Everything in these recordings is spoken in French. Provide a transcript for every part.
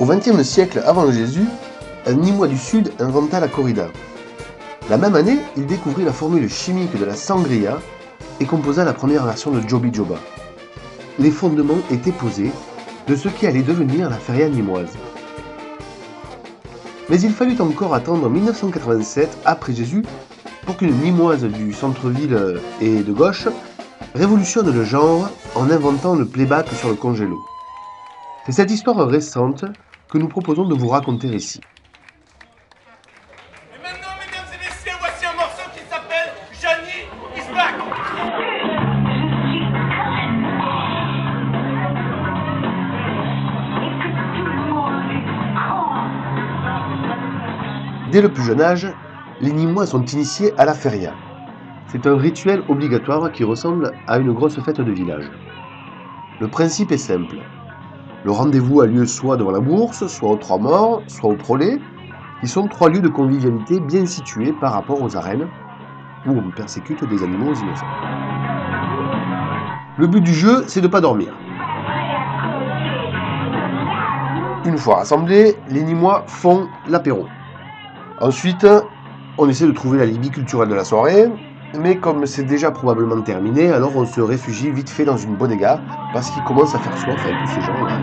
Au XXe siècle avant Jésus, un Nîmois du Sud inventa la corrida. La même année, il découvrit la formule chimique de la sangria et composa la première version de Joby Joba. Les fondements étaient posés de ce qui allait devenir la feria nîmoise. Mais il fallut encore attendre 1987 après Jésus pour qu'une Nîmoise du centre-ville et de gauche révolutionne le genre en inventant le playback sur le congélo. C'est cette histoire récente que nous proposons de vous raconter ici. Et maintenant, mesdames et messieurs, voici un morceau qui s'appelle Johnny is back. Dès le plus jeune âge, les Nîmois sont initiés à la feria. C'est un rituel obligatoire qui ressemble à une grosse fête de village. Le principe est simple. Le rendez-vous a lieu soit devant la bourse, soit aux Trois Morts, soit au Prolet, qui sont 3 lieux de convivialité bien situés par rapport aux arènes, où on persécute des animaux innocents. Le but du jeu, c'est de ne pas dormir. Une fois rassemblés, les Nîmois font l'apéro. Ensuite, on essaie de trouver l'alibi culturel de la soirée, mais comme c'est déjà probablement terminé, alors on se réfugie vite fait dans une bodega, parce qu'il commence à faire soif avec tous ces gens-là.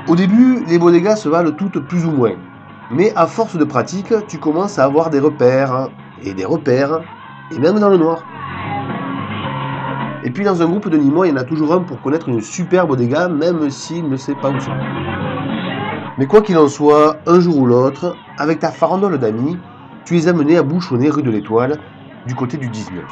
Au début, les bodegas se valent toutes plus ou moins. Mais à force de pratique, tu commences à avoir des repères, et même dans le noir. Et puis dans un groupe de Nîmois, il y en a toujours un pour connaître une super bodega, même s'il ne sait pas où c'est. Mais quoi qu'il en soit, un jour ou l'autre, avec ta farandole d'amis, tu es amené à bouchonner rue de l'Étoile, du côté du 19.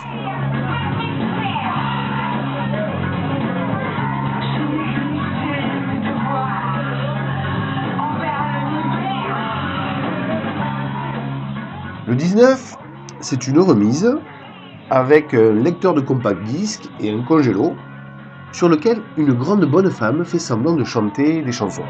Le 19, c'est une remise avec un lecteur de compact disque et un congélo sur lequel une grande bonne femme fait semblant de chanter des chansons.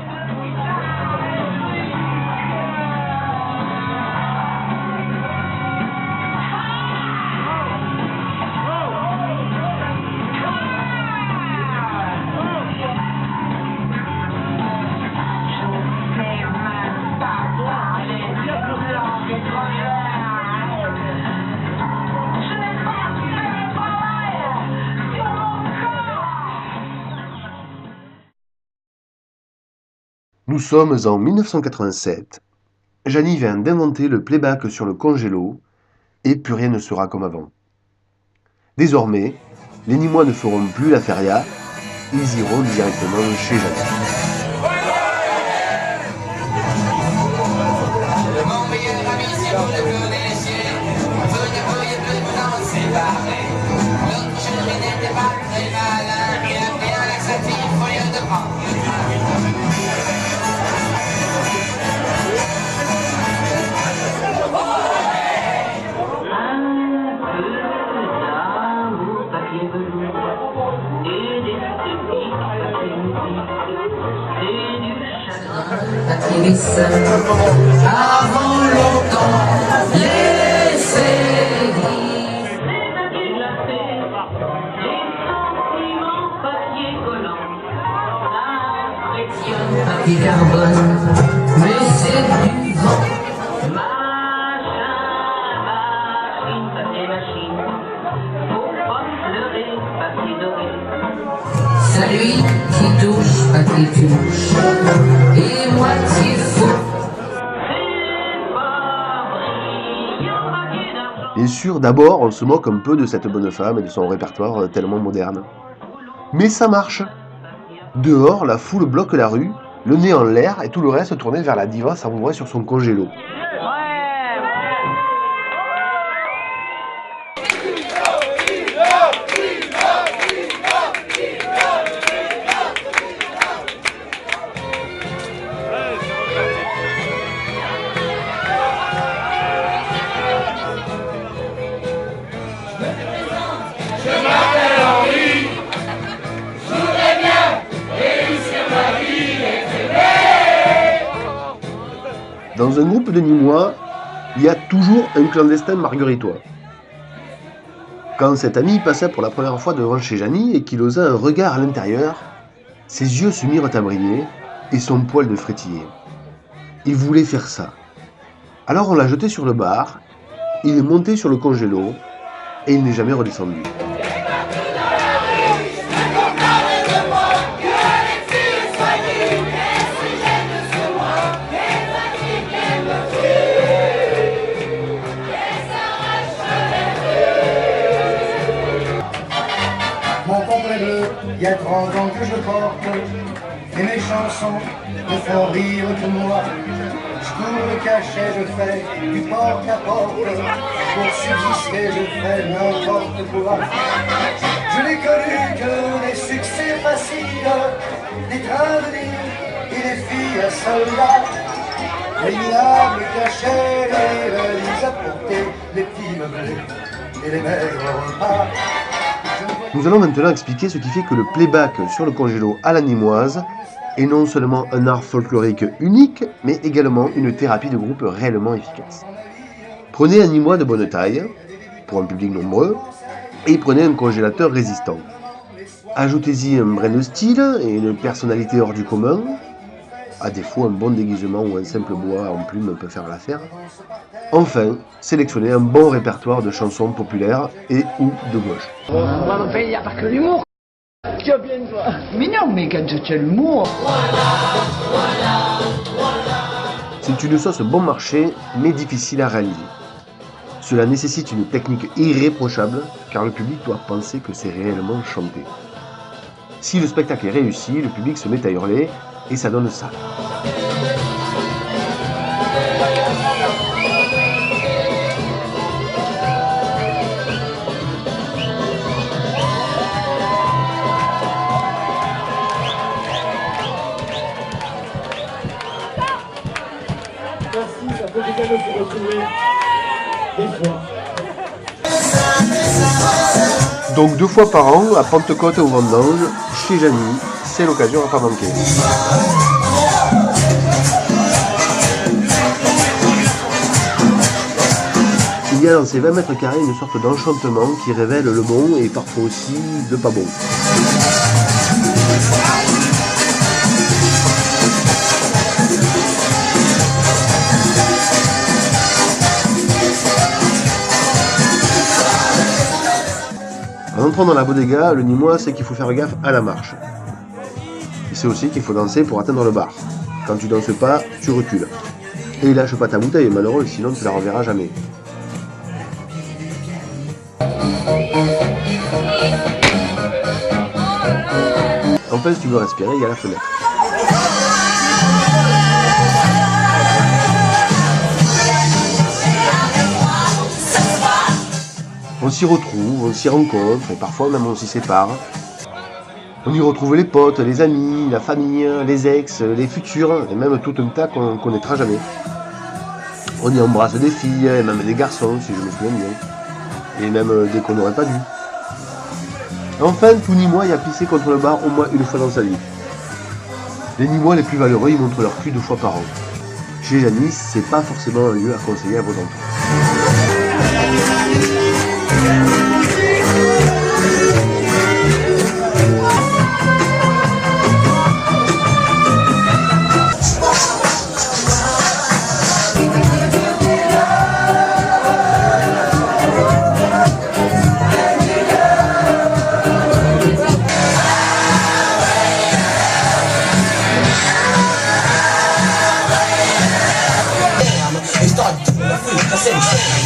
Nous sommes en 1987. Jani vient d'inventer le playback sur le congélo et plus rien ne sera comme avant. Désormais, les Nîmois ne feront plus la feria, ils iront directement chez Jani. Avant longtemps, les séries, les sentiments papier collant, papier carbone, mais c'est du vent. Machine, papier machine, faut pas pleurer, papier doré. Celui qui touche, papier touche, et moitié faux. Bien sûr, d'abord, on se moque un peu de cette bonne femme et de son répertoire tellement moderne. Mais ça marche. Dehors, la foule bloque la rue, le nez en l'air et tout le reste tourné vers la diva s'avouerait sur son congélo. Je m'appelle Henri, je voudrais bien réussir. Dans un groupe de Nîmois, il y a toujours un clandestin margueritois. Quand cet ami passa pour la première fois devant chez Jeannie et qu'il osa un regard à l'intérieur, ses yeux se mirent à briller et son poil de frétiller. Il voulait faire ça. Alors on l'a jeté sur le bar, il est monté sur le congélo et il n'est jamais redescendu. Mon complet bleu, il y a 30 ans que je porte, et mes chansons ne font rire que moi. Je cours le cachet, je fais du porte à porte, pour subsister je fais n'importe quoi. Je n'ai connu que des succès faciles, des trains de ligne et des filles à soldats. Les minables cachets, les valises à porter, les petits meublés et les maigres repas. Nous allons maintenant expliquer ce qui fait que le playback sur le congélo à la nîmoise est non seulement un art folklorique unique, mais également une thérapie de groupe réellement efficace. Prenez un nîmois de bonne taille, pour un public nombreux, et prenez un congélateur résistant. Ajoutez-y un brin de style et une personnalité hors du commun. À défaut, un bon déguisement ou un simple bois en plume peut faire l'affaire. Enfin, sélectionnez un bon répertoire de chansons populaires et ou de gauche. Dans mon pays, il n'y a pas que l'humour. Tu as bien toi. Mais non, mais quand tu as l'humour. C'est une sauce bon marché, mais difficile à réaliser. Cela nécessite une technique irréprochable, car le public doit penser que c'est réellement chanté. Si le spectacle est réussi, le public se met à hurler, et ça donne ça. Merci, ça fait déjà de se retrouver des fois. Donc 2 fois par an, à Pentecôte au Vendange, chez Jeannie, c'est l'occasion à pas manquer. Il y a dans ces 20 mètres carrés une sorte d'enchantement qui révèle le bon et parfois aussi le pas bon. En entrant dans la bodega, le Nîmois sait qu'il faut faire gaffe à la marche. Il sait aussi qu'il faut danser pour atteindre le bar. Quand tu danses pas, tu recules. Et lâche pas ta bouteille, malheureux, sinon tu la reverras jamais. Enfin, si tu veux respirer, il y a la fenêtre. On s'y retrouve, on s'y rencontre, et parfois même on s'y sépare. On y retrouve les potes, les amis, la famille, les ex, les futurs, et même tout un tas qu'on ne connaîtra jamais. On y embrasse des filles, et même des garçons, si je me souviens bien. Et même des qu'on n'aurait pas dû. Enfin, tout Nîmois y a pissé contre le bar au moins une fois dans sa vie. Les Nîmois les plus valeureux y montrent leur cul 2 fois par an. Chez Jeannie, c'est pas forcément un lieu à conseiller à vos enfants. They start doing the freak, I said,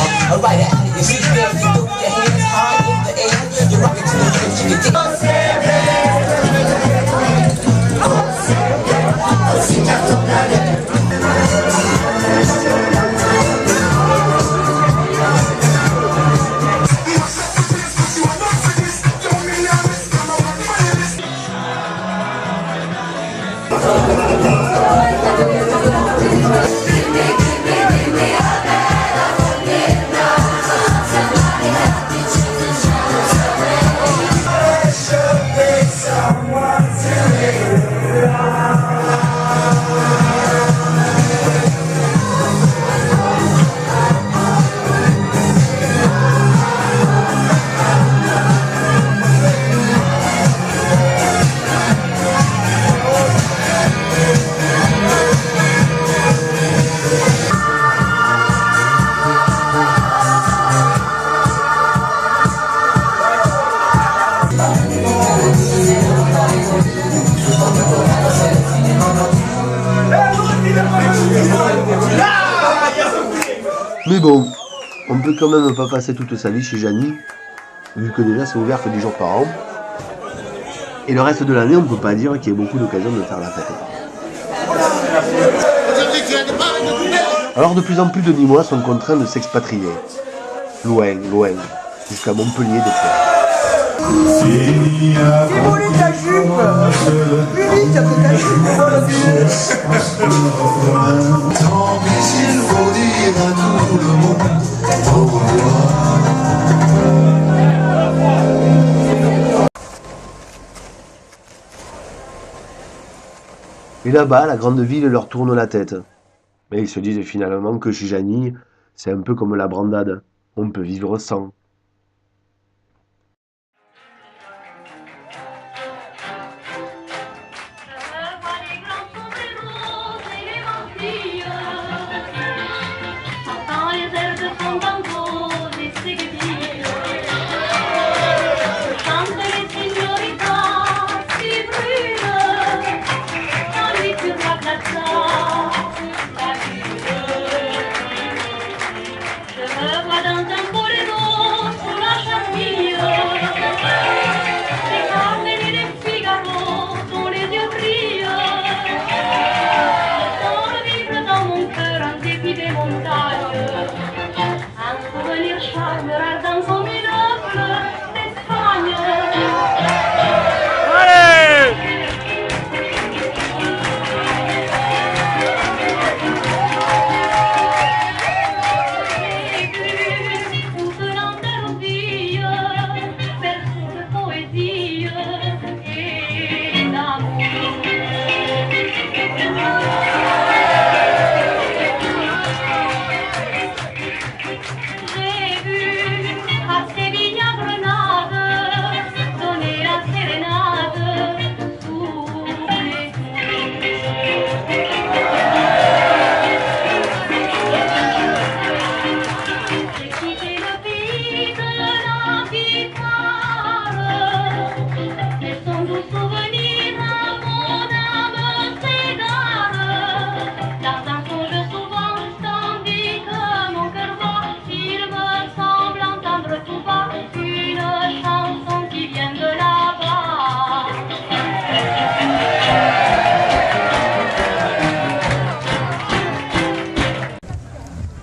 Mais bon, on peut quand même pas passer toute sa vie chez Jeanny, vu que déjà c'est ouvert que 10 jours par an. Et le reste de l'année, on peut pas dire qu'il y ait beaucoup d'occasions de faire la fête. Alors de plus en plus de Nîmois sont contraints de s'expatrier. Loin, loin, jusqu'à Montpellier des fois. Démolis ta jupe! Plus vite, ta jupe! Tant pis s'il faut dire à tout le monde au revoir. Et là-bas, la grande ville leur tourne la tête. Mais ils se disent finalement que chez Jeanny, c'est un peu comme la brandade. On peut vivre sans.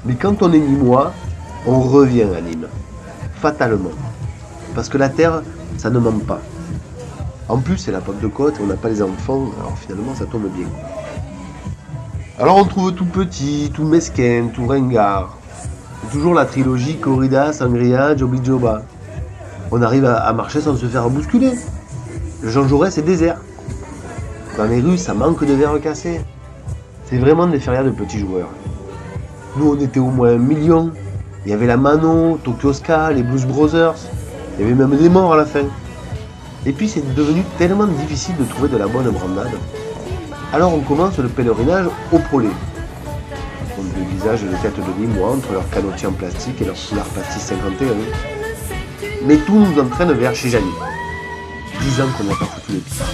Mais quand on est Nîmois, on revient à Nîmes. Fatalement. Parce que la terre, ça ne ment pas. En plus, c'est la porte de côte, on n'a pas les enfants, alors finalement ça tombe bien. Alors on trouve tout petit, tout mesquin, tout ringard. C'est toujours la trilogie corrida, sangria, jobi joba. On arrive à marcher sans se faire bousculer. Le Jean Jaurès est désert. Dans les rues, ça manque de verres cassés. C'est vraiment des férias de petits joueurs. Nous, on était au moins 1 million. Il y avait la Mano, Tokyo Ska, les Blues Brothers. Il y avait même des morts à la fin. Et puis, c'est devenu tellement difficile de trouver de la bonne brandade. Alors, on commence le pèlerinage au Prolet. On dévisage les têtes de Nîmois entre leurs canotiers en plastique et leurs foulards pastis 51. Mais tout nous entraîne vers chez Jeanny. 10 ans qu'on n'a pas foutu les pieds.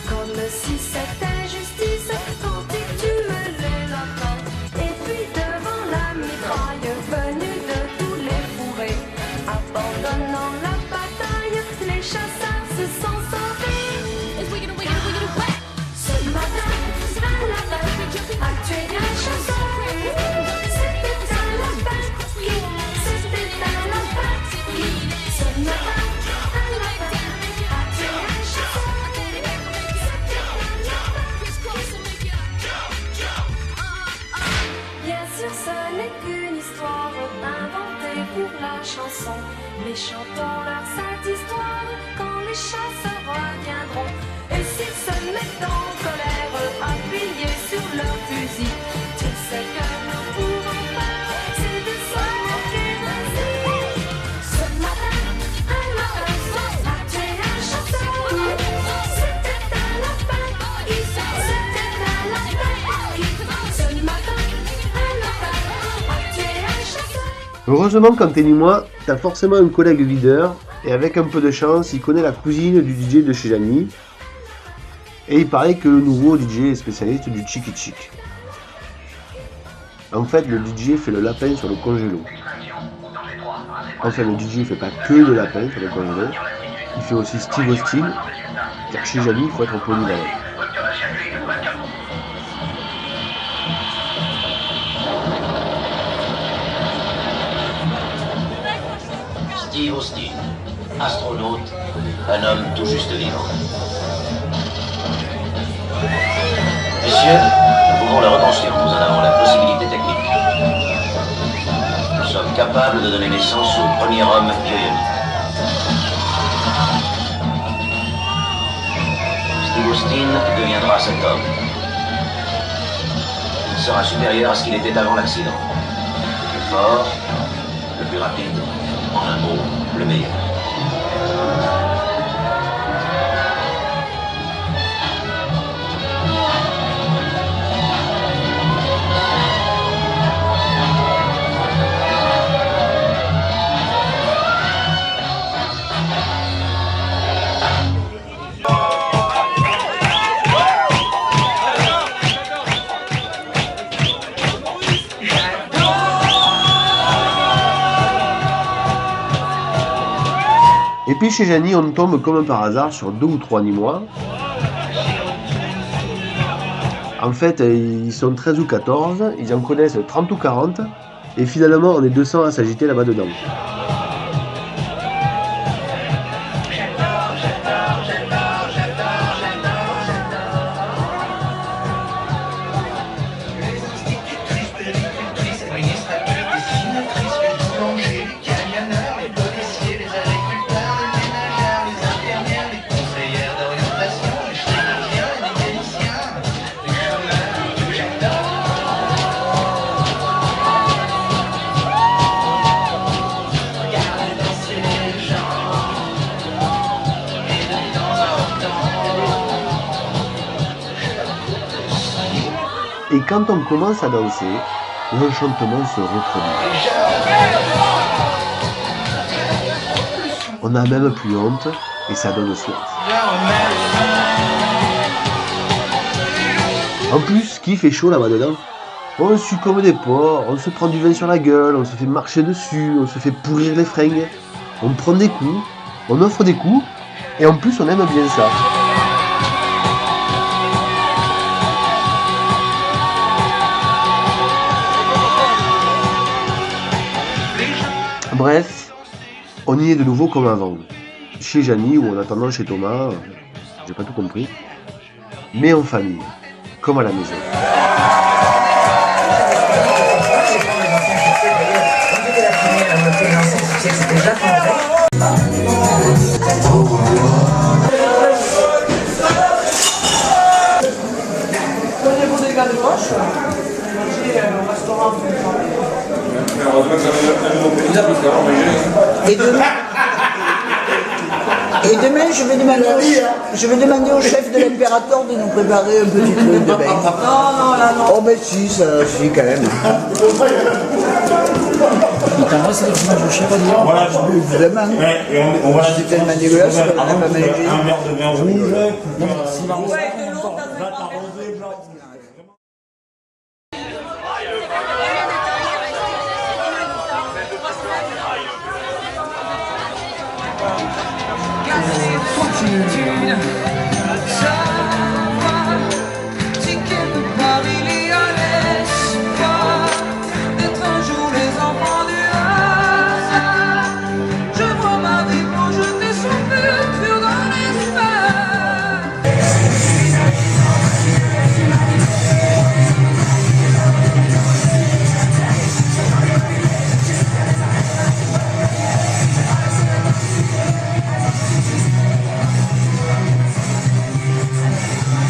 Comme si c'était justice quand il tue les lapins. Et puis devant la mitraille venue de tous les fourrés, abandonnant la bataille, les chasseurs se sont sauvés. Ce matin, un lapin a tué un chasseur. C'était un lapin, c'était un lapin. Ce matin, un lapin a tué un chasseur. Bien sûr, ce n'est qu'une histoire inventée pour la chanson. Mais chantons leur cette histoire quand les chasseurs reviendront. Et s'ils se mettent en colère, appuyés sur leur fusil, tu sais que nous pouvons faire, c'est de se moquer ainsi. Ce matin, un lapin a tué un chasseur. Heureusement, quand t'es ni moi, t'as forcément un collègue videur, et avec un peu de chance, il connaît la cousine du DJ de chez Jani. Et il paraît que le nouveau DJ est spécialiste du Chiki Chick. En fait, le DJ fait le lapin sur le congélo. Enfin, le DJ fait pas que le lapin sur le congélo, il fait aussi Steve Austin, car chez Jani, il faut être polyvalent. Steve Austin, astronaute, un homme tout juste vivant. Messieurs, nous pouvons le reconstruire, nous en avons la possibilité technique. Nous sommes capables de donner naissance au premier homme bionique. Steve Austin deviendra cet homme. Il sera supérieur à ce qu'il était avant l'accident. Le plus fort, le plus rapide, en un mot, le meilleur. Et puis chez Jani, on tombe comme par hasard sur 2 ou 3 Nîmois. En fait, ils sont 13 ou 14, ils en connaissent 30 ou 40, et finalement on est 200 à s'agiter là-bas dedans. Et quand on commence à danser, l'enchantement se reproduit. On n'a même plus honte et ça donne soif. En plus, qui fait chaud là-bas dedans? On sue comme des porcs, on se prend du vin sur la gueule, on se fait marcher dessus, on se fait pourrir les fringues, on prend des coups, on offre des coups, et en plus on aime bien ça. Bref, on y est de nouveau comme avant. Chez Jani ou en attendant chez Thomas, j'ai pas tout compris. Mais en famille, comme à la maison. Prenez-vous des gars de gauche, mangez au restaurant. Et demain, je vais demander au chef de l'impérateur de nous préparer un petit truc de bain. Non, là, non. Oh, ben si, ça suffit quand même. Il t'en reste des fromages au chèvre, Voilà, évidemment. On va c'est tellement dégueulasse, ça va même pas manger. un verre de vin rouge.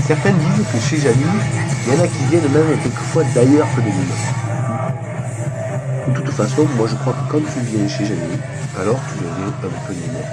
Certains disent que chez Jani, il y en a qui viennent même quelquefois d'ailleurs que de Nîmes. De toute façon, moi je crois que quand tu viens chez Jani, alors tu deviens un peu Nîmes.